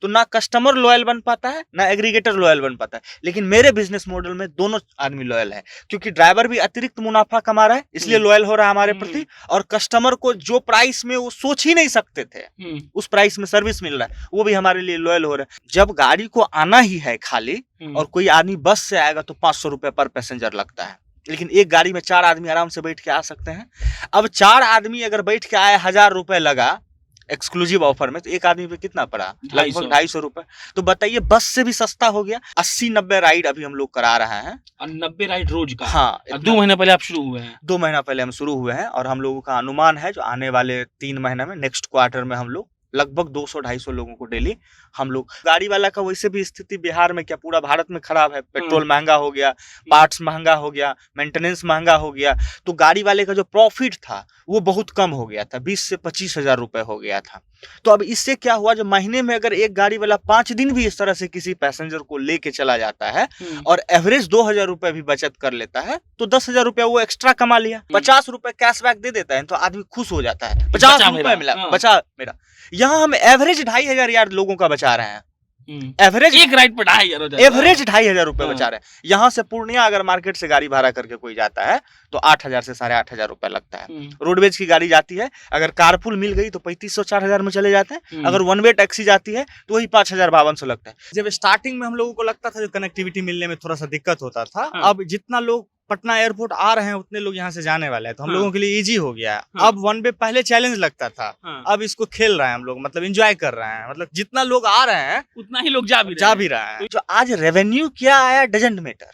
तो ना customer loyal बन पाता है ना एग्रीगेटर लॉयल बन पाता है। लेकिन मेरे बिजनेस मॉडल में दोनों आदमी लॉयल है, क्योंकि ड्राइवर भी अतिरिक्त मुनाफा कमा रहा है इसलिए लॉयल हो रहा है हमारे प्रति, और कस्टमर को जो प्राइस में वो सोच ही नहीं सकते थे उस प्राइस में सर्विस मिल रहा है, वो भी हमारे लिए लॉयल हो रहा है। जब गाड़ी को आना ही है खाली और कोई आदमी बस से आएगा तो 500 रुपए पर पैसेंजर लगता है, लेकिन एक गाड़ी में 4 आदमी आराम से बैठ के आ सकते हैं। अब 4 आदमी अगर बैठ के आए 1000 रुपए लगा एक्सक्लूसिव ऑफर में, तो एक आदमी पे कितना पड़ा? लगभग 250 रुपए। तो बताइए बस से भी सस्ता हो गया। 80-90 राइड अभी हम लोग करा रहे हैं। 90 राइड रोज का? हाँ। 2 महीने पहले आप शुरू हुए हैं? 2 महीना पहले हम शुरू हुए हैं, और हम लोगों का अनुमान है जो आने वाले 3 महीने में, नेक्स्ट क्वार्टर में हम लोग लगभग 200-250 लोगों को डेली हम लोग। गाड़ी वाला का वैसे भी स्थिति बिहार में क्या पूरा भारत में खराब है, पेट्रोल महंगा हो गया, पार्ट्स महंगा हो गया, मेंटेनेंस महंगा हो गया, तो गाड़ी वाले का जो प्रॉफिट था वो बहुत कम हो गया था, 20 से 25 हजार रुपए हो गया था। तो अब इससे क्या हुआ, जो महीने में अगर एक गाड़ी वाला 5 दिन भी इस तरह से किसी पैसेंजर को लेके चला जाता है और एवरेज 2000 रुपए भी बचत कर लेता है, तो 10,000 रुपया वो एक्स्ट्रा कमा लिया। 50 रुपए कैशबैक दे देता है तो आदमी खुश हो जाता है, 50 रुपए मिला, बचा मेरा। यहाँ हम एवरेज 2500 यार लोगों का बचा रहे हैं, एवरेज एक राइड पर 2500, एवरेज 2500 रुपए बचा रहे हैं। यहाँ से पूर्णिया अगर मार्केट से गाड़ी भाड़ा करके कोई जाता है तो 8000 से 8500 रुपए लगता है। रोडवेज की गाड़ी जाती है, अगर कारपूल मिल गई तो 3500-4000 में चले जाते हैं, अगर वन वे टैक्सी जाती है तो वही 5000-5200 लगता है। जब स्टार्टिंग में हम लोगों को लगता था जो कनेक्टिविटी मिलने में थोड़ा सा दिक्कत होता था, अब जितना लोग पटना एयरपोर्ट आ रहे हैं उतने लोग यहाँ से जाने वाले हैं, तो हम लोगों के लिए इजी हो गया है। अब वन वे पहले चैलेंज लगता था, अब इसको खेल रहे हैं हम लोग, मतलब एंजॉय कर रहे हैं, मतलब जितना लोग आ रहे हैं उतना ही लोग जा भी रहे हैं। जो आज रेवेन्यू क्या आया डजंट मैटर,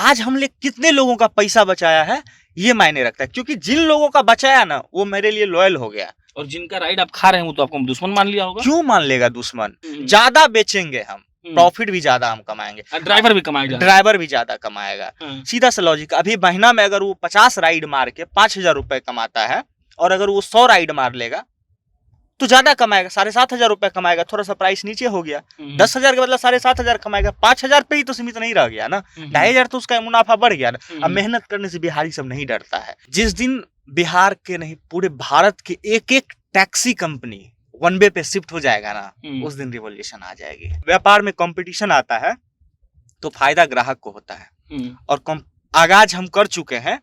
आज हमने कितने लोगों का पैसा बचाया है ये मायने रखता है, क्योंकि जिन लोगों का बचाया ना वो मेरे लिए लॉयल हो गया। और जिनका राइड आप खा रहे हैं वो तो आपको दुश्मन मान लिया होगा। क्यों मान लेगा दुश्मन? ज्यादा बेचेंगे हम, प्रॉफिट भी ज्यादा हम कमाएंगे, ड्राइवर भी कमाएगा, ड्राइवर भी ज्यादा कमाएगा। सीधा सा लॉजिक, अभी महीना में अगर वो 50 राइड मार के 5000 रुपए कमाता है, और अगर वो 100 राइड मार लेगा तो ज्यादा कमाएगा, 7500 रुपए कमाएगा, थोड़ा सा प्राइस नीचे हो गया, 10,000 के बदला 7500 कमाएगा, 5000 पे ही तो सीमित नहीं रह गया ना, 2500 तो उसका मुनाफा बढ़ गया ना। अब मेहनत करने से बिहारी सब नहीं डरता है। जिस दिन बिहार के नहीं पूरे भारत के एक एक टैक्सी कंपनी वन वे पे शिफ्ट हो जाएगा ना, उस दिन रिवॉल्यूशन आ जाएगी। व्यापार में कंपटीशन आता है तो फायदा ग्राहक को होता है, और आगाज हम कर चुके हैं,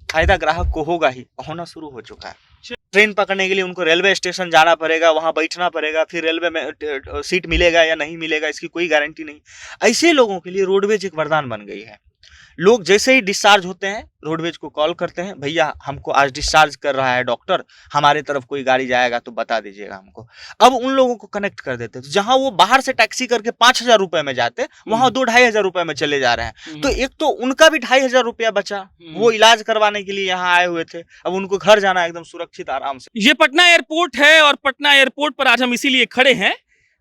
फायदा ग्राहक को होगा ही, होना शुरू हो चुका है। ट्रेन पकड़ने के लिए उनको रेलवे स्टेशन जाना पड़ेगा, वहां बैठना पड़ेगा, फिर रेलवे में सीट मिलेगा या नहीं मिलेगा इसकी कोई गारंटी नहीं। ऐसे लोगों के लिए रोडवेज एक वरदान बन गई है। लोग जैसे ही डिस्चार्ज होते हैं रोडवेज को कॉल करते हैं, भैया हमको आज डिस्चार्ज कर रहा है डॉक्टर, हमारे तरफ कोई गाड़ी जाएगा तो बता दीजिएगा हमको। अब उन लोगों को कनेक्ट कर देते हैं, तो जहां वो बाहर से टैक्सी करके 5000 रुपए में जाते, वहां 2-2500 रुपए में चले जा रहे हैं। तो एक तो उनका भी 2500 रुपया बचा, वो इलाज करवाने के लिए यहाँ आए हुए थे, अब उनको घर जाना एकदम सुरक्षित आराम से। ये पटना एयरपोर्ट है, और पटना एयरपोर्ट पर आज हम इसीलिए खड़े हैं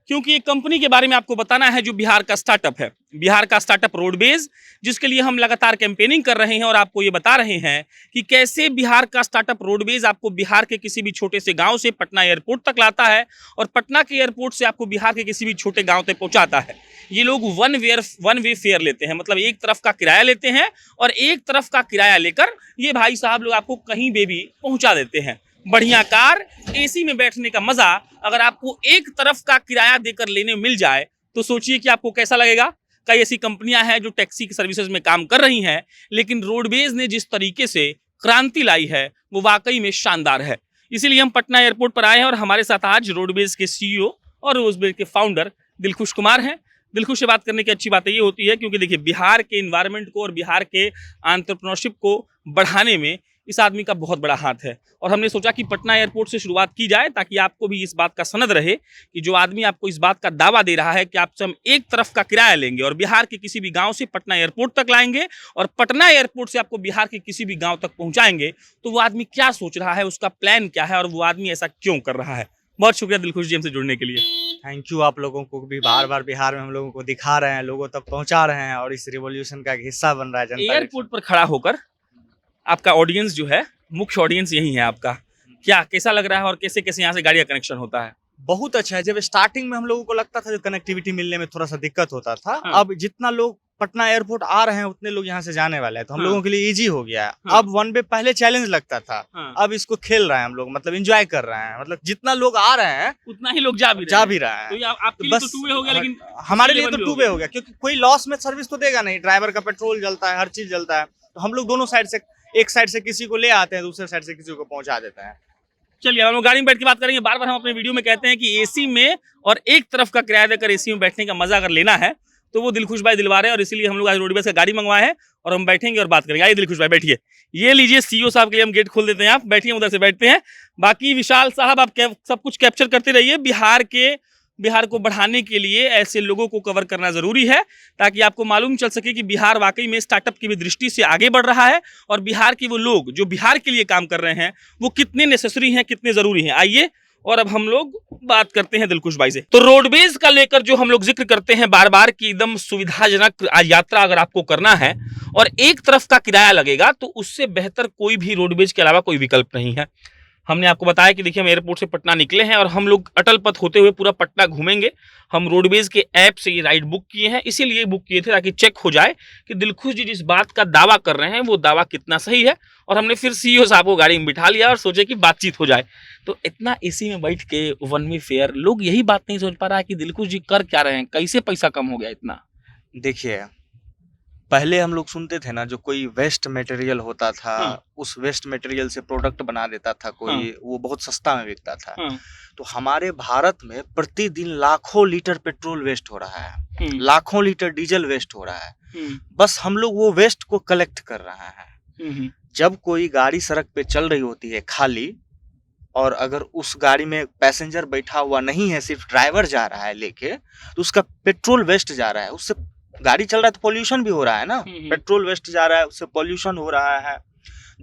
क्योंकि एक कंपनी के बारे में आपको बताना है जो बिहार का स्टार्टअप है, बिहार का स्टार्टअप रोडवेज, जिसके लिए हम लगातार कैंपेनिंग कर रहे हैं और आपको ये बता रहे हैं कि कैसे बिहार का स्टार्टअप रोडवेज आपको बिहार के किसी भी छोटे से गांव से पटना एयरपोर्ट तक लाता है, और पटना के एयरपोर्ट से आपको बिहार के किसी भी छोटे गांव तक पहुंचाता है। ये लोग वन वे फेयर लेते हैं, मतलब एक तरफ का किराया लेते हैं, और एक तरफ का किराया लेकर ये भाई साहब लोग आपको कहीं पे भी पहुँचा देते हैं। बढ़िया कार, एसी में बैठने का मजा अगर आपको एक तरफ का किराया देकर लेने मिल जाए तो सोचिए कि आपको कैसा लगेगा। कई ऐसी कंपनियां हैं जो टैक्सी की सर्विसेज में काम कर रही हैं, लेकिन रोडवेज ने जिस तरीके से क्रांति लाई है वो वाकई में शानदार है। इसीलिए हम पटना एयरपोर्ट पर आए हैं, और हमारे साथ आज रोडवेज के CEO और रोडवेज के फाउंडर दिलखुश कुमार हैं। दिलखुश से बात करने की अच्छी बात ये होती है क्योंकि देखिए बिहार के इन्वायरमेंट को और बिहार के एंटरप्रेन्योरशिप को बढ़ाने में इस आदमी का बहुत बड़ा हाथ है, और हमने सोचा कि पटना एयरपोर्ट से शुरुआत की जाए ताकि आपको भी इस बात का सनद रहे कि जो आदमी आपको इस बात का दावा दे रहा है कि आपसे हम एक तरफ का किराया लेंगे और बिहार के किसी भी गांव से पटना एयरपोर्ट तक लाएंगे और पटना एयरपोर्ट से आपको बिहार के किसी भी गांव तक पहुंचाएंगे, तो वो आदमी क्या सोच रहा है, उसका प्लान क्या है और वो आदमी ऐसा क्यों कर रहा है। बहुत शुक्रिया दिलखुश जी हमसे जुड़ने के लिए। Thank you. आप लोगों को भी बार बार बिहार में हम लोगों को दिखा रहे हैं, लोगों तक पहुंचा रहे हैं और इस रिवॉल्यूशन का हिस्सा बन रहा है जनता। एयरपोर्ट पर खड़ा होकर आपका ऑडियंस जो है, मुख्य ऑडियंस यही है आपका, क्या कैसा लग रहा है और कैसे कैसे यहाँ से गाड़ी का कनेक्शन होता है? बहुत अच्छा है। जब स्टार्टिंग में हम लोगों को लगता था जो कनेक्टिविटी मिलने में थोड़ा सा दिक्कत होता था, अब जितना लोग पटना एयरपोर्ट आ रहे हैं उतने लोग यहाँ से जाने वाले हैं, तो हम हाँ। लोगों के लिए इजी हो गया है। हाँ। अब वन वे पहले चैलेंज लगता था, हाँ। अब इसको खेल रहे हैं हम लोग, मतलब एंजॉय कर रहे हैं, मतलब जितना लोग आ रहे हैं उतना ही लोग जा भी रहे हैं। तो ये आपके लिए तो टू वे हो गया, लेकिन हमारे लिए उसके तो लिए टू one वे way हो गया, क्योंकि कोई लॉस में सर्विस तो देगा नहीं, ड्राइवर का पेट्रोल जलता है, हर चीज जलता है, तो हम लोग दोनों साइड से, एक साइड से किसी को ले आते हैं, दूसरे साइड से किसी को पहुंचा देते हैं। चलिए हम लोग गाड़ी में बैठ के बात करेंगे। बार बार हम अपने वीडियो में कहते हैं कि एसी में और एक तरफ का किराया देकर एसी में बैठने का मजा अगर लेना है तो वो दिलखुश भाई दिलवा रहे हैं, और इसीलिए हम लोग आज रोडवेज का गाड़ी मंगवाए हैं और हम बैठेंगे और बात करेंगे। आइए दिलखुश भाई बैठिए, ये लीजिए सीईओ साहब के लिए हम गेट खोल देते हैं, आप बैठिए, उधर से बैठते हैं। बाकी विशाल साहब आप सब कुछ कैप्चर करते रहिए। बिहार को बढ़ाने के लिए ऐसे लोगों को कवर करना जरूरी है, ताकि आपको मालूम चल सके कि बिहार वाकई में स्टार्टअप की भी दृष्टि से आगे बढ़ रहा है, और बिहार के वो लोग जो बिहार के लिए काम कर रहे हैं वो कितने नेसेसरी हैं, कितने जरूरी हैं। आइए और अब हम लोग बात करते हैं दिलखुश भाई से। तो रोडवेज का लेकर जो हम लोग जिक्र करते हैं बार बार कि एकदम सुविधाजनक यात्रा अगर आपको करना है और एक तरफ का किराया लगेगा, तो उससे बेहतर कोई भी रोडवेज के अलावा कोई विकल्प नहीं है। हमने आपको बताया कि देखिए हम एयरपोर्ट से पटना निकले हैं और हम लोग अटल पथ होते हुए पूरा पटना घूमेंगे। हम रोडवेज के ऐप से ये राइड बुक किए हैं, इसीलिए बुक किए थे ताकि चेक हो जाए कि दिलखुश जी जिस बात का दावा कर रहे हैं वो दावा कितना सही है। और हमने फिर सीईओ साहब को गाड़ी में बिठा लिया और सोचे कि बातचीत हो जाए। तो इतना एसी में बैठ के वन वे फेयर, लोग यही बात नहीं सोच पा रहा है कि दिलखुश जी कर क्या रहे हैं, कैसे पैसा कम हो गया इतना। देखिए, पहले हम लोग सुनते थे ना, जो कोई वेस्ट मटेरियल होता था, हाँ। उस वेस्ट मटेरियल से प्रोडक्ट बना देता था कोई, हाँ। वो बहुत सस्ता में बिकता था। हाँ। तो हमारे भारत में प्रतिदिन लाखों लीटर पेट्रोल वेस्ट हो रहा है, लाखों लीटर डीजल वेस्ट हो रहा है। बस हम लोग वो वेस्ट को कलेक्ट कर रहे हैं। जब कोई गाड़ी सड़क पे चल रही होती है खाली, और अगर उस गाड़ी में पैसेंजर बैठा हुआ नहीं है, सिर्फ ड्राइवर जा रहा है लेके, तो उसका पेट्रोल वेस्ट जा रहा है। उससे गाड़ी चल रहा है तो पोल्यूशन भी हो रहा है ना, पेट्रोल वेस्ट जा रहा है, उससे पोल्यूशन हो रहा है।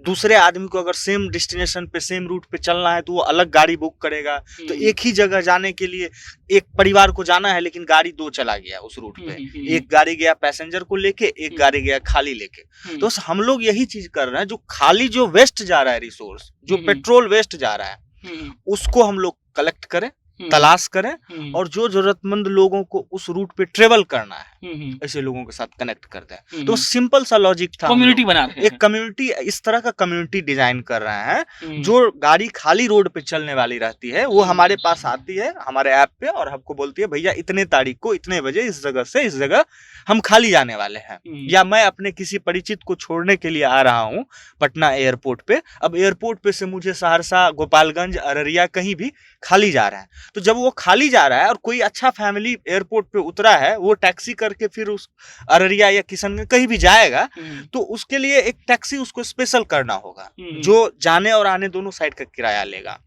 दूसरे आदमी को अगर सेम डेस्टिनेशन पे, सेम रूट पे चलना है तो वो अलग गाड़ी बुक करेगा। तो एक ही जगह जाने के लिए एक परिवार को जाना है, लेकिन गाड़ी दो चला गया उस रूट पे। एक गाड़ी गया पैसेंजर को लेके, एक गाड़ी गया खाली लेके। तो हम लोग यही चीज कर रहे हैं, जो खाली जो वेस्ट जा रहा है रिसोर्स, जो पेट्रोल वेस्ट जा रहा है, उसको हम लोग कलेक्ट करें, तलाश करें, और जो जरूरतमंद लोगों को उस रूट पे ट्रेवल करना है ऐसे लोगों के साथ कनेक्ट कर दें। तो सिंपल सा लॉजिक था, कम्युनिटी बना रहे हैं, एक कम्युनिटी, इस तरह का कम्युनिटी डिजाइन कर रहे हैं। जो गाड़ी खाली रोड पे चलने वाली रहती है वो हमारे पास आती है हमारे ऐप पे, और हमको बोलती है भैया इतने तारीख को इतने बजे इस जगह से इस जगह हम खाली जाने वाले हैं, या मैं अपने किसी परिचित को छोड़ने के लिए आ रहा हूँ पटना एयरपोर्ट पे। अब एयरपोर्ट पे से मुझे सहरसा, गोपालगंज, अररिया कहीं भी खाली जा रहा है। तो जब वो खाली जा रहा है और कोई अच्छा फैमिली एयरपोर्ट पे उतरा है, वो टैक्सी करके फिर उस अररिया या किशनगंज कहीं भी जाएगा, तो उसके लिए एक टैक्सी उसको स्पेशल करना होगा, जो जाने और आने दोनों साइड का किराया लेगा।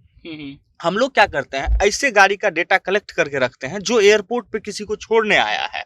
हम लोग क्या करते हैं, ऐसे गाड़ी का डेटा कलेक्ट करके रखते हैं जो एयरपोर्ट पे किसी को छोड़ने आया है,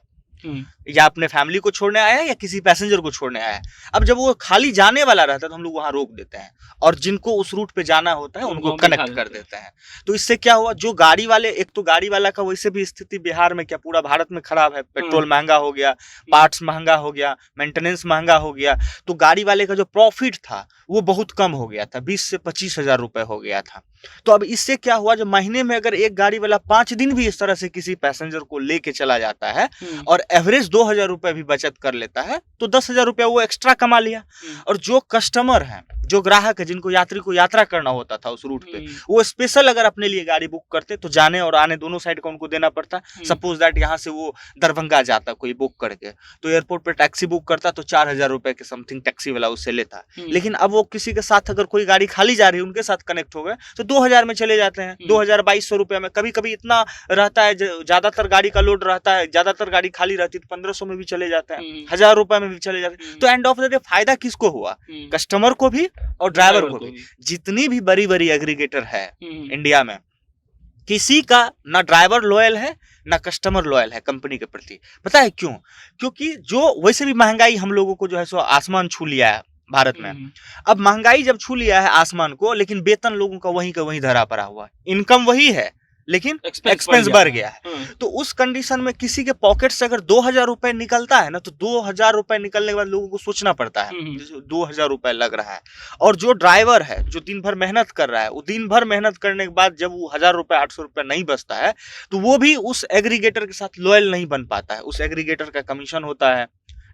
या अपने फैमिली को छोड़ने आया है, या किसी पैसेंजर को छोड़ने आया है। अब जब वो खाली जाने वाला रहता है तो हम लोग वहां रोक देते हैं, और जिनको उस रूट पे जाना होता है उनको कनेक्ट कर देते हैं। तो इससे क्या हुआ, जो गाड़ी वाले, एक तो गाड़ी वाला का वैसे भी स्थिति बिहार में क्या पूरा भारत में खराब है, पेट्रोल महंगा हो गया, पार्ट्स महंगा हो गया, मेंटेनेंस महंगा हो गया, तो गाड़ी वाले का जो प्रॉफिट था वो बहुत कम हो गया था, 20 से 25 हजार रुपए हो गया था। तो अब इससे क्या हुआ, जो महीने में अगर एक गाड़ी वाला 5 दिन भी इस तरह से किसी पैसेंजर को लेके चला जाता है और एवरेज 2000 रुपए भी बचत कर लेता है, तो 10,000 रुपया वो एक्स्ट्रा कमा लिया। और जो कस्टमर है, जो ग्राहक है, जिनको यात्री को यात्रा करना होता था उस रूट पे, वो स्पेशल अगर अपने लिए गाड़ी बुक करते तो जाने और आने दोनों साइड का उनको देना पड़ता। सपोज दैट यहाँ से वो दरभंगा जाता कोई बुक करके, तो एयरपोर्ट पे टैक्सी बुक करता तो 4000 रुपए के समथिंग टैक्सी वाला उससे लेता। लेकिन अब वो किसी के साथ अगर कोई गाड़ी खाली जा रही है, उनके साथ कनेक्ट हो गए, तो 2000 में चले जाते हैं, 2200 रुपए में। कभी कभी इतना रहता है, ज्यादातर गाड़ी का लोड रहता है, ज्यादातर गाड़ी खाली रहती है तो 1500 में भी चले जाते हैं, 1000 रुपए में भी चले जाते हैं। तो एंड ऑफ द डे फायदा किसको हुआ, कस्टमर को भी और ड्राइवर को भी। जितनी भी बड़ी बड़ी एग्रीगेटर है इंडिया में, किसी का ना ड्राइवर लॉयल है ना कस्टमर लॉयल है कंपनी के प्रति। पता है क्यों? क्योंकि जो वैसे भी महंगाई हम लोगों को जो है सो आसमान छू लिया है भारत में। अब महंगाई जब छू लिया है आसमान को, लेकिन वेतन लोगों का वहीं का वहीं धरा पड़ा हुआ है, इनकम वही है लेकिन एक्सपेंस बढ़ गया है। तो उस कंडीशन में किसी के पॉकेट से अगर 2000 रुपए निकलता है ना, तो 2000 रुपए निकलने के बाद लोगों को सोचना पड़ता है 2000 रुपए लग रहा है। और जो ड्राइवर है जो दिन भर मेहनत कर रहा है, वो दिन भर मेहनत करने के बाद जब वो 1000 रुपए 800 रुपए नहीं बचता है, तो वो भी उस एग्रीगेटर के साथ लॉयल नहीं बन पाता है। उस एग्रीगेटर का कमीशन होता है,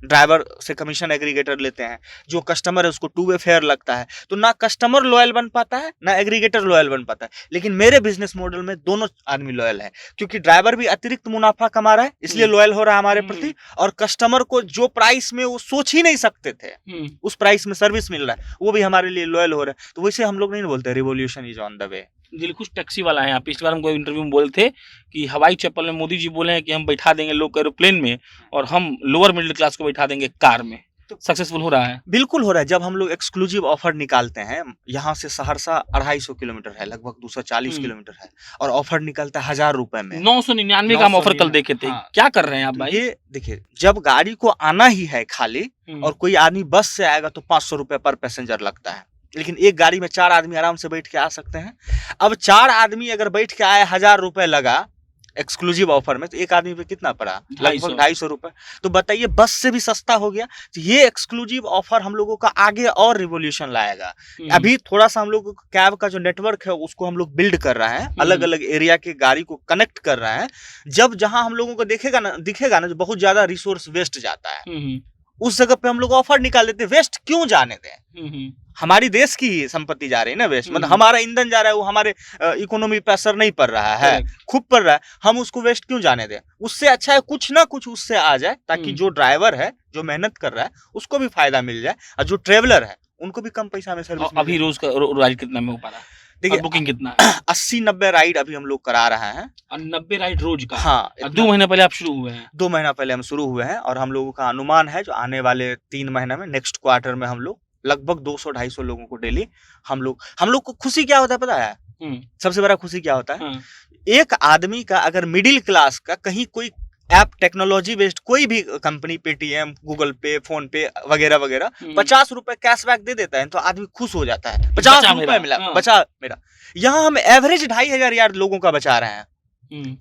ड्राइवर से कमीशन एग्रीगेटर लेते हैं, जो कस्टमर है उसको 2 वे फेयर लगता है, तो ना कस्टमर लॉयल बन पाता है ना एग्रीगेटर लॉयल बन पाता है। लेकिन मेरे बिजनेस मॉडल में दोनों आदमी लॉयल है, क्योंकि ड्राइवर भी अतिरिक्त मुनाफा कमा रहा है इसलिए लॉयल हो रहा है हमारे प्रति, और कस्टमर को जो प्राइस में वो सोच ही नहीं सकते थे उस प्राइस में सर्विस मिल रहा है, वो भी हमारे लिए लॉयल हो रहा है। तो वैसे हम लोग नहीं बोलते revolution is on the way. Dilkhush taxi वाला है, आप पिछली बार हमको इंटरव्यू में बोले थे कि हवाई चप्पल में मोदी जी बोले हैं कि हम बैठा देंगे लोग एरोप्लेन में और हम लोअर मिडिल क्लास को बैठा देंगे कार में। तो सक्सेसफुल हो रहा है? बिल्कुल हो रहा है। जब हम लोग एक्सक्लूसिव ऑफर निकालते हैं, यहाँ से सहरसा 250 किलोमीटर है, लगभग 240 किलोमीटर है, और ऑफर निकलता है 1000 रुपए में। 999 का हम ऑफर कल देखे थे। हाँ। क्या कर रहे हैं आप भाई? ये देखिए, जब गाड़ी को आना ही है खाली और कोई आदमी बस से आएगा तो 500 रुपए पर पैसेंजर लगता है, लेकिन एक गाड़ी में 4 आदमी आराम से बैठ के आ सकते हैं। अब 4 आदमी अगर बैठ के आए, 1000 रुपए लगा एक्सक्लूसिव ऑफर में, तो एक आदमी पे कितना पड़ा? लगभग 250 रुपए। तो बताइए, बस से भी सस्ता हो गया। तो ये एक्सक्लूसिव ऑफर हम लोगों का आगे और रिवॉल्यूशन लाएगा। अभी थोड़ा सा हम लोग कैब का जो नेटवर्क है उसको हम लोग बिल्ड कर रहे हैं, अलग अलग एरिया के गाड़ी को कनेक्ट कर रहे हैं। जब जहां हम लोगों को दिखेगा ना जो बहुत ज्यादा रिसोर्स वेस्ट जाता है, उस जगह पे हम लोग ऑफर निकाल देते। वेस्ट क्यों जाने दें? हमारी देश की संपत्ति जा रही है ना वेस्ट, मतलब हमारा ईंधन जा रहा है, वो हमारे इकोनॉमी पे असर नहीं पड़ रहा है, खूब पड़ रहा है, हम उसको वेस्ट क्यों जाने दें? उससे अच्छा है कुछ ना कुछ उससे आ जाए, ताकि जो ड्राइवर है, जो मेहनत कर रहा है, उसको भी फायदा मिल जाए, और जो ट्रेवलर है उनको भी कम पैसा में सर्विस। अभी रोज का राइड कितना में हो पा रहा है? देखिए बुकिंग कितना है? 80-90 राइड अभी हम लोग करा रहे हैं। और 90 राइड रोज का? हाँ। 2 महीने पहले आप शुरू हुए हैं? 2 महीना पहले हम शुरू हुए हैं, और हम लोगों का अनुमान है जो आने वाले 3 महीने में, नेक्स्ट क्वार्टर में हम लोग लगभग 200-250 लोगों को डेली हम लोग को खुशी क्या होता है पता है? सबसे बड़ा खुशी क्या होता है? एक आदमी का अगर मिडिल क्लास का कहीं कोई ऐप टेक्नोलॉजी बेस्ड कोई भी कंपनी, पेटीएम, गूगल पे, फोन पे वगैरह वगैरह 50 रुपए कैशबैक दे देता है, तो आदमी खुश हो जाता है। 50 रुपए मिला, बचा मेरा। यहाँ हम एवरेज 2500 यार लोगों का बचा रहे हैं।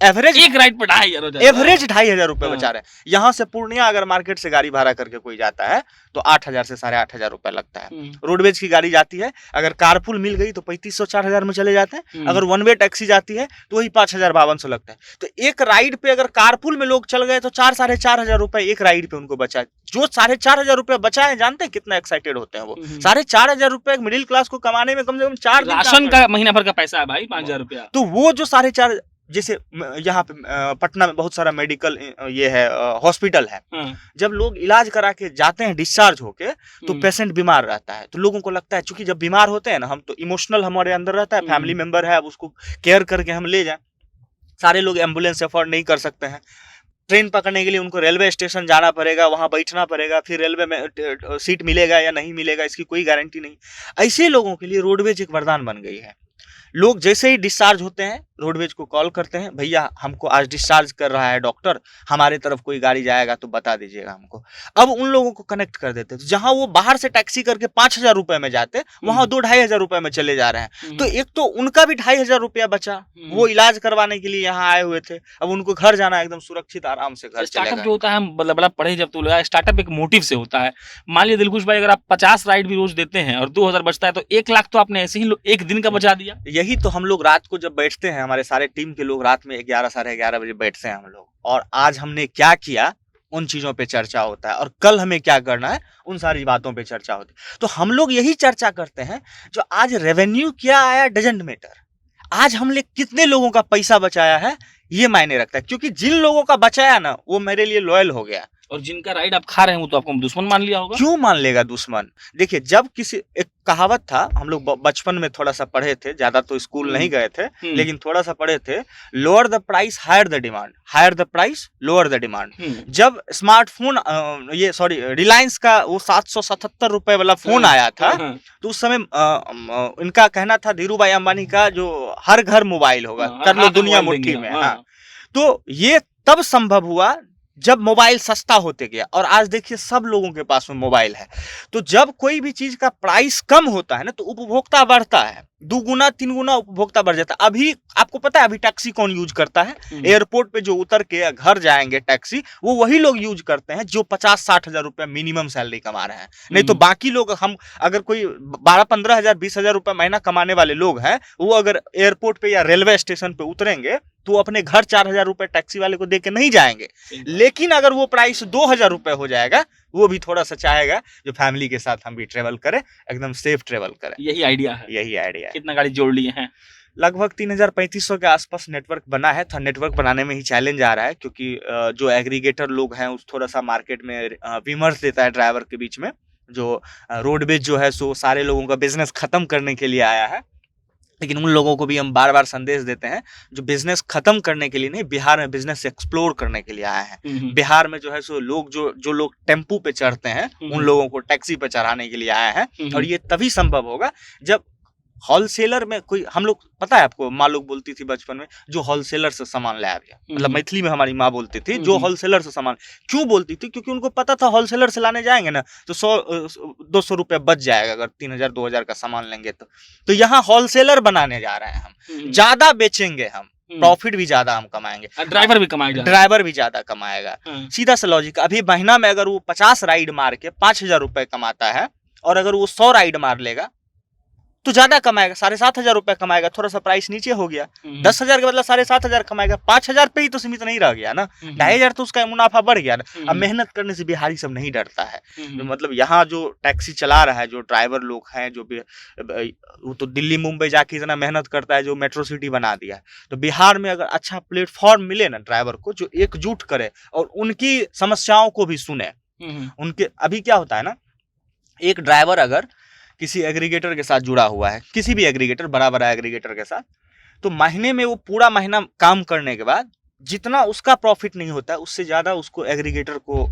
एवरेज एक राइड पर 2500, एवरेज 2500 रुपए बचा रहे हैं। यहाँ से पूर्णिया अगर मार्केट से गाड़ी भाड़ा करके कोई जाता है तो 8000 से 8500 रुपए लगता है। रोडवेज की गाड़ी जाती है, अगर कारपूल मिल गई तो 3500-4000 में चले जाते हैं। अगर वन वे टैक्सी जाती है तो वही 5000-5200 लगता है। तो एक राइड पे अगर कारपूल में लोग चल गए तो 4-4500 रुपए एक राइड पे उनको बचा। जो 4500 रुपए बचा है, जानते हैं कितना एक्साइटेड होते हैं वो? 4500 रुपए मिडिल क्लास को कमाने में कम से कम 4 राशन का महीना भर का पैसा है भाई, 5000 रुपया। तो वो जो 4.5, जैसे यहाँ पे पटना में बहुत सारा मेडिकल ये है, हॉस्पिटल है, जब लोग इलाज करा के जाते हैं डिस्चार्ज होके, तो पेशेंट बीमार रहता है, तो लोगों को लगता है चूंकि जब बीमार होते हैं ना, हम तो इमोशनल हमारे अंदर रहता है, फैमिली मेंबर है, अब उसको केयर करके हम ले जाएं। सारे लोग एम्बुलेंस अफोर्ड नहीं कर सकते हैं, ट्रेन पकड़ने के लिए उनको रेलवे स्टेशन जाना पड़ेगा, वहां बैठना पड़ेगा, फिर रेलवे में सीट मिलेगा या नहीं मिलेगा इसकी कोई गारंटी नहीं। ऐसे लोगों के लिए रोडवेज एक वरदान बन गई है। लोग जैसे ही डिस्चार्ज होते हैं रोडवेज को कॉल करते हैं, भैया हमको आज डिस्चार्ज कर रहा है डॉक्टर, हमारे तरफ कोई गाड़ी जाएगा तो बता दीजिएगा हमको। अब उन लोगों को कनेक्ट कर देते हैं, जहां वो बाहर से टैक्सी करके 5000 रुपए में जाते, वहां 2-2500 रुपए में चले जा रहे हैं। तो एक तो उनका भी 2500 रुपया बचा, वो इलाज करवाने के लिए यहाँ आए हुए थे, अब उनको घर जाना एकदम सुरक्षित आराम से घर। स्टार्टअप जो होता है, हम बड़ा पढ़े जब तो लगा स्टार्टअप एक मोटिव से होता है। मान लिया दिलखुश भाई, अगर आप 50 राइड भी रोज देते हैं और 2000 बचता है, तो 1 लाख तो आपने ऐसे ही एक दिन का बचा दिया। यही तो हम लोग रात को जब बैठते हैं, हमारे सारे टीम के लोग रात में 11-11:30 बजे बैठते हैं हम लोग, और आज हमने क्या किया उन चीजों पे चर्चा होता है, और कल हमें क्या करना है उन सारी बातों पे चर्चा होती है। तो हम लोग यही चर्चा करते हैं, जो आज रेवेन्यू क्या आया डजंट मैटर, आज हमने कितने लोगों का पैसा बचाया है ये मायने रखता है। क्योंकि जिन लोगों का बचाया ना, वो मेरे लिए लॉयल हो गया, और जिनका राइड आप खा रहे हैं वो तो आपको दुश्मन मान लिया होगा। क्यों मान लेगा दुश्मन? देखिए, जब किसी, एक कहावत था, हम लोग बचपन में थोड़ा सा पढ़े थे, ज्यादा तो स्कूल नहीं गए थे, लेकिन थोड़ा सा पढ़े थे, lower the price higher the demand, higher the price lower the demand. जब स्मार्टफोन रिलायंस का वो 777 रुपए वाला फोन आया था, तो उस समय इनका कहना था, धीरू भाई अंबानी का, जो हर घर मोबाइल होगा, कर लो दुनिया मुट्ठी में। तो ये तब संभव हुआ जब मोबाइल सस्ता होते गया, और आज देखिए सब लोगों के पास में मोबाइल है। तो जब कोई भी चीज का प्राइस कम होता है ना, तो उपभोक्ता बढ़ता है, 2 गुना 3 गुना उपभोक्ता बढ़ जाता है। अभी आप आपको पता है अभी टैक्सी कौन यूज करता है? एयरपोर्ट पे जो उतर के घर जाएंगे टैक्सी, वो वही लोग यूज करते हैं जो 50-60 हजार रुपए मिनिमम सैलरी कमा रहे हैं। नहीं तो बाकी लोग, हम अगर कोई 12-15 हजार 20 हजार रुपए महीना कमाने वाले लोग हैं, वो अगर एयरपोर्ट पे या रेलवे स्टेशन पे उतरेंगे तो अपने घर 4 हजार रुपए टैक्सी वाले को दे के नहीं जाएंगे। लेकिन अगर वो प्राइस 2 हजार रुपए हो जाएगा, वो भी थोड़ा सा चाहेगा जो फैमिली के साथ हम भी ट्रेवल करें, एकदम सेफ ट्रेवल करें। यही आइडिया है। यही आइडिया है। कितना गाड़ी जोड़ लिए हैं? लगभग 3500 के आसपास नेटवर्क बना है। नेटवर्क बनाने में ही चैलेंज आ रहा है, क्योंकि जो एग्रीगेटर लोग हैं उस थोड़ा सा मार्केट में विमर्श देता है ड्राइवर के बीच में। जो रोडवेज जो है सो सारे लोगों का बिजनेस खत्म करने के लिए आया है, लेकिन उन लोगों को भी हम बार बार संदेश देते हैं जो बिजनेस खत्म करने के लिए नहीं, बिहार में बिजनेस एक्सप्लोर करने के लिए आए हैं। बिहार में जो है सो लोग जो लोग टेम्पू पे चढ़ते हैं, उन लोगों को टैक्सी पे चढ़ाने के लिए आए हैं। और ये तभी संभव होगा जब होलसेलर में कोई, हम लोग, पता है आपको, माँ लोग बोलती थी बचपन में, जो होलसेलर से सामान ले आ गया, मतलब मैथिली में हमारी माँ बोलती थी जो होलसेलर से सामान। क्यों बोलती थी? क्योंकि उनको पता था होलसेलर से लाने जाएंगे ना तो 100-200 रुपए बच जाएगा अगर 3000-2000 का सामान लेंगे तो यहाँ होलसेलर बनाने जा रहे हैं हम। ज्यादा बेचेंगे हम, प्रॉफिट भी ज्यादा हम कमाएंगे, ड्राइवर भी कमाएगा, ड्राइवर भी ज्यादा कमाएगा। सीधा सा लॉजिक। अभी महीना में अगर वो 50 राइड मार के 5000 रुपए कमाता है, और अगर वो 100 राइड मार लेगा तो ज्यादा कमाएगा, 7500 रुपए कमाएगा। थोड़ा सा प्राइस नीचे हो गया, 10,000 के बदला 7500 कमाएगा। 5000 पे ही तो सीमित नहीं रह गया ना, 2500 तो उसका मुनाफा बढ़ गया ना। अब मेहनत करने से बिहारी सब नहीं डरता है। मतलब यहाँ जो टैक्सी चला रहा है, जो ड्राइवर लोग हैं, जो वो तो दिल्ली मुंबई जाके इतना मेहनत करता है, जो मेट्रो सिटी बना दिया है। तो बिहार में अगर अच्छा प्लेटफॉर्म मिले ना ड्राइवर को, जो एकजुट करे और उनकी समस्याओं को भी सुने। उनके अभी क्या होता है ना, एक ड्राइवर अगर किसी एग्रीगेटर के साथ जुड़ा हुआ है, किसी भी एग्रीगेटर, बड़ा एग्रीगेटर के साथ, तो महीने में वो पूरा महीना काम करने के बाद जितना उसका प्रॉफिट नहीं होता है, उससे ज्यादा उसको एग्रीगेटर को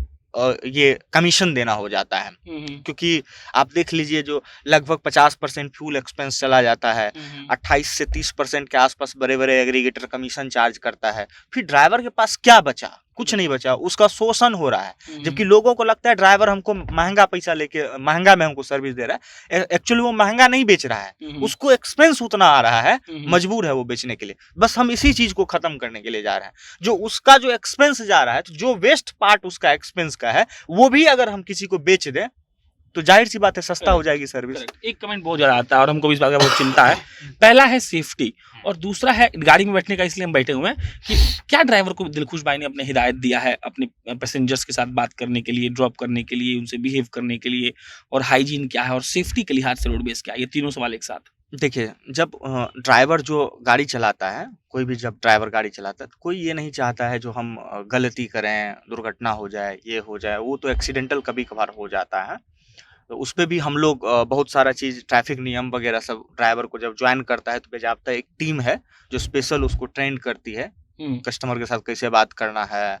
ये कमीशन देना हो जाता है। क्योंकि आप देख लीजिए, जो लगभग 50% फ्यूल एक्सपेंस चला जाता है, 28 से 30% के आसपास बड़े बड़े एग्रीगेटर कमीशन चार्ज करता है। फिर ड्राइवर के पास क्या बचा? कुछ नहीं बचा, उसका शोषण हो रहा है। जबकि लोगों को लगता है ड्राइवर हमको महंगा पैसा लेके, महंगा में हमको सर्विस दे रहा है। एक्चुअली वो महंगा नहीं बेच रहा है, उसको एक्सपेंस उतना आ रहा है, मजबूर है वो बेचने के लिए। बस हम इसी चीज को खत्म करने के लिए जा रहे हैं। जो उसका जो एक्सपेंस जा रहा है, तो जो वेस्ट पार्ट उसका एक्सपेंस का है, वो भी अगर हम किसी को बेच दें तो जाहिर सी बात है सस्ता हो जाएगी सर्विस। एक कमेंट बहुत ज्यादा आता है और हमको भी इस बात का बहुत चिंता है। पहला है सेफ्टी, और दूसरा है गाड़ी में बैठने का। इसलिए हम बैठे हुए हैं कि क्या ड्राइवर को दिलखुश भाई ने अपने हिदायत दिया है अपने पैसेंजर्स के साथ बात करने के लिए, ड्रॉप करने के लिए, उनसे बिहेव करने के लिए, और हाइजीन क्या है, और सेफ्टी के लिहाज से रोडवेज क्या है? ये तीनों सवाल एक साथ। देखिए, जब ड्राइवर जो गाड़ी चलाता है, कोई भी जब ड्राइवर गाड़ी चलाता है, तो कोई ये नहीं चाहता है जो हम गलती करें, दुर्घटना हो जाए, ये हो जाए। वो तो एक्सीडेंटल कभी कभार हो जाता है, तो उस पे भी हम लोग बहुत सारा चीज़, ट्रैफिक नियम वगैरह सब, ड्राइवर को जब ज्वाइन करता है तो बेजाबता एक टीम है जो स्पेशल उसको ट्रेन करती है। कस्टमर के साथ कैसे बात करना है,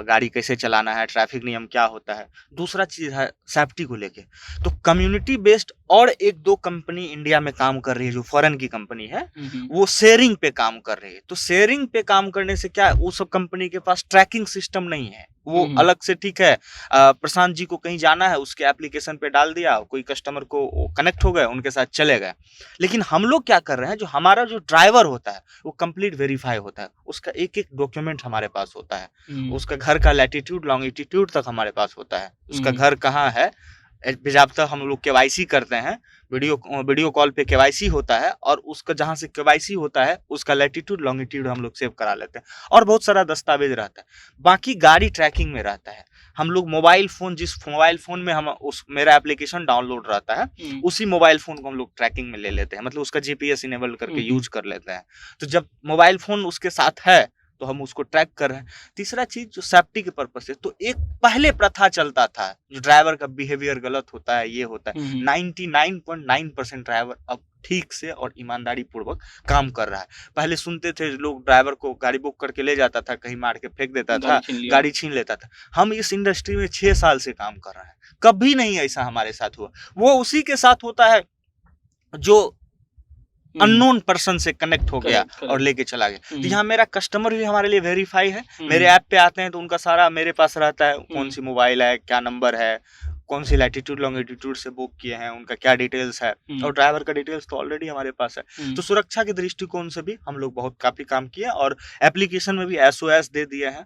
गाड़ी कैसे चलाना है, ट्रैफिक नियम क्या होता है। दूसरा चीज़ है सेफ्टी को लेके। तो कम्युनिटी बेस्ड और 1-2 कंपनी इंडिया में काम कर रही है, जो फॉरेन की कंपनी है, वो शेयरिंग पे काम कर रही है। तो शेयरिंग पे काम करने से क्या है, वो सब कंपनी के पास ट्रैकिंग सिस्टम नहीं है। वो अलग से, ठीक है, प्रशांत जी को कहीं जाना है, उसके एप्लीकेशन पे डाल दिया, कोई कस्टमर को कनेक्ट हो गए, उनके साथ चले गए। लेकिन हम लोग क्या कर रहे हैं, जो हमारा जो ड्राइवर होता है वो कंप्लीट वेरीफाई होता है, उसका एक एक डॉक्यूमेंट हमारे पास होता है, उसका घर का लैटिट्यूड लॉन्गिट्यूड तक हमारे पास होता है, उसका घर कहाँ है, बेजाबता हम लोग केवाईसी करते हैं, वीडियो कॉल पे केवाईसी होता है, और उसका जहाँ से केवाईसी होता है उसका लैटिट्यूड लॉन्गिट्यूड हम लोग सेव करा लेते हैं, और बहुत सारा दस्तावेज रहता है। बाकी गाड़ी ट्रैकिंग में रहता है। हम लोग मोबाइल फोन, जिस मोबाइल फोन में हम मेरा एप्लीकेशन डाउनलोड रहता है, उसी मोबाइल फोन को हम लोग ट्रैकिंग में ले लेते हैं, मतलब उसका जीपीएस इनेबल करके यूज कर लेते हैं। तो जब मोबाइल फोन उसके साथ है तो हम उसको ट्रैक कर रहे हैं। तीसरा चीज जो सेफ्टी के पर्पज से, तो एक पहले प्रथा चलता था जो ड्राइवर का बिहेवियर गलत होता है, ये होता है। 99.9% ड्राइवर अब ठीक से और ईमानदारी पूर्वक काम कर रहा है। पहले सुनते थे लोग, ड्राइवर को गाड़ी बुक करके ले जाता था, कहीं मार के फेंक देता था, गाड़ी छीन लेता था। हम इस इंडस्ट्री में 6 साल से काम कर रहे हैं, कभी नहीं ऐसा हमारे साथ हुआ। वो उसी के साथ होता है जो अननोन पर्सन से कनेक्ट हो गया और लेके चला गया। तो यहाँ मेरा कस्टमर भी हमारे लिए वेरीफाई है। मेरे ऐप पे आते हैं तो उनका सारा मेरे पास रहता है, कौन सी मोबाइल है, क्या नंबर है, कौन सी लैटिट्यूड लॉन्गिट्यूड से बुक किए हैं, उनका क्या डिटेल्स है, और ड्राइवर का डिटेल्स तो ऑलरेडी हमारे पास है। तो सुरक्षा के दृष्टिकोण से भी हम लोग बहुत काफी काम किए, और एप्लीकेशन में भी SOS दे दिए हैं,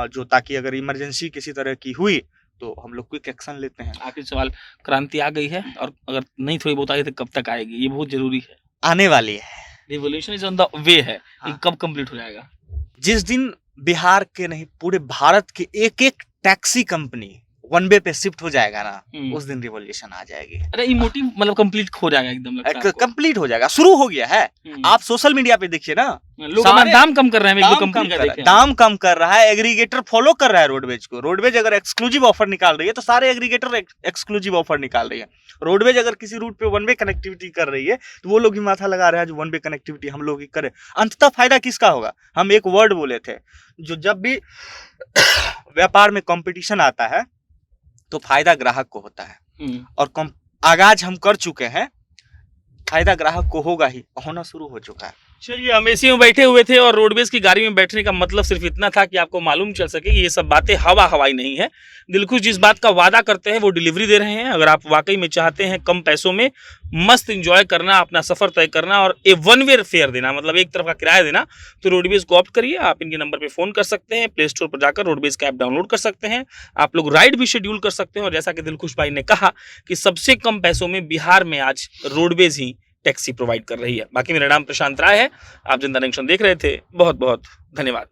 जो ताकि अगर इमरजेंसी किसी तरह की हुई तो हम लोग क्विक एक्शन लेते हैं। आखिरी सवाल, क्रांति आ गई है, और अगर नहीं थोड़ी बहुत आई तो कब तक आएगी, ये बहुत जरूरी है। आने वाली है, revolution is on the way है। हाँ। ये कब कंप्लीट हो जाएगा? जिस दिन बिहार के नहीं पूरे भारत के एक एक टैक्सी कंपनी वन वे पे शिफ्ट हो जाएगा ना, उस दिन रिवॉल्यूशन आ जाएगी। अरे ये मोटिव मतलब कंप्लीट हो जाएगा एकदम, लगता है आपको? कंप्लीट हो जाएगा, शुरू हो गया है। आप सोशल मीडिया पे देखिए ना, लोग अपना दाम कम कर रहे हैं, एक दो कंपनी का देखें। दाम कम कर रहा है, एग्रीगेटर फॉलो कर रहा है रोडवेज को। रोडवेज अगर एक्सक्लूसिव ऑफर निकाल रही है तो सारे एग्रीगेटर एक्सक्लूसिव ऑफर निकाल रही है। रोडवेज अगर किसी रूट पे वन वे कनेक्टिविटी कर रही है तो वो लोग भी माथा लगा रहे हैं जो वन वे कनेक्टिविटी हम लोग ही करें। अंततः फायदा किसका होगा? हम एक वर्ड बोले थे, जो जब भी व्यापार में कंपटीशन आता है तो फायदा ग्राहक को होता है, और आगाज हम कर चुके हैं, फायदा ग्राहक को होगा ही, होना शुरू हो चुका है। चलिए, हम एसी में बैठे हुए थे और रोडवेज की गाड़ी में बैठने का मतलब सिर्फ इतना था कि आपको मालूम चल सके कि ये सब बातें हवाई नहीं है। दिलखुश जिस बात का वादा करते हैं वो डिलीवरी दे रहे हैं। अगर आप वाकई में चाहते हैं कम पैसों में मस्त एंजॉय करना, अपना सफर तय करना और ए वन वे फेयर देना, मतलब एक तरफ का किराया देना, तो रोडवेज को ऑप्ट करिए। आप इनके नंबर पे फोन कर सकते हैं, प्ले स्टोर पर जाकर रोडवेज का ऐप डाउनलोड कर सकते हैं। आप लोग राइड भी शेड्यूल कर सकते हैं, और जैसा कि दिलखुश भाई ने कहा कि सबसे कम पैसों में बिहार में आज रोडवेज ही टैक्सी प्रोवाइड कर रही है। बाकी मेरा नाम प्रशांत राय है, आप जनता जंक्शन देख रहे थे। बहुत बहुत धन्यवाद।